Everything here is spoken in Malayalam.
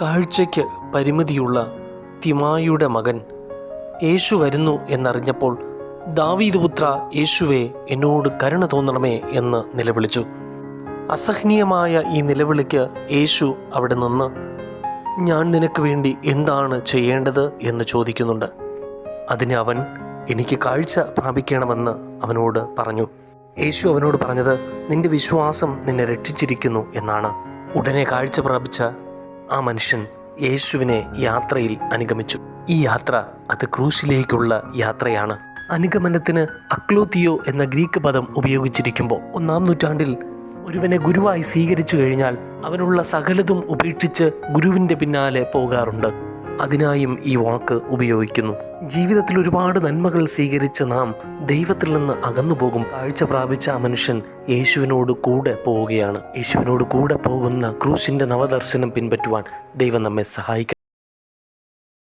കാഴ്ചയ്ക്ക് പരിമിതിയുള്ള തിമായിയുടെ മകൻ യേശു വരുന്നു എന്നറിഞ്ഞപ്പോൾ, ദാവീദ് പുത്ര യേശുവേ, എന്നോട് കരുണ തോന്നണമേ എന്ന് നിലവിളിച്ചു. അസഹനീയമായ ഈ നിലവിളിക്ക് യേശു അവിടെ നിന്ന്, ഞാൻ നിനക്ക് വേണ്ടി എന്താണ് ചെയ്യേണ്ടത് എന്ന് ചോദിക്കുന്നുണ്ട്. അതിന് അവൻ, എനിക്ക് കാഴ്ച പ്രാപിക്കണമെന്ന് അവനോട് പറഞ്ഞു. യേശു അവനോട് പറഞ്ഞത്, നിന്റെ വിശ്വാസം നിന്നെ രക്ഷിച്ചിരിക്കുന്നു എന്നാണ്. ഉടനെ കാഴ്ച പ്രാപിച്ച ആ മനുഷ്യൻ യേശുവിനെ യാത്രയിൽ അനുഗമിച്ചു. ഈ യാത്ര അത് ക്രൂശിലേക്കുള്ള യാത്രയാണ്. അനുഗമനത്തിന് അക്ലോത്തിയോ എന്ന ഗ്രീക്ക് പദം ഉപയോഗിച്ചിരിക്കുമ്പോൾ, 1-ാം നൂറ്റാണ്ടിൽ ഒരുവനെ ഗുരുവായി സ്വീകരിച്ചു കഴിഞ്ഞാൽ അവനുള്ള സകലതും ഉപേക്ഷിച്ച് ഗുരുവിൻ്റെ പിന്നാലെ പോകാറുണ്ട്. അതിനായും ഈ വാക്ക് ഉപയോഗിക്കുന്നു. ജീവിതത്തിൽ ഒരുപാട് നന്മകൾ സ്വീകരിച്ച നാം ദൈവത്തിൽ നിന്ന് അകന്നു പോകും. കാഴ്ച പ്രാപിച്ച ആ മനുഷ്യൻ യേശുവിനോട് കൂടെ പോവുകയാണ്. യേശുവിനോട് കൂടെ പോകുന്ന ക്രൂശിൻ്റെ നവദർശനം പിൻപറ്റുവാൻ ദൈവം നമ്മെ സഹായിക്കട്ടെ.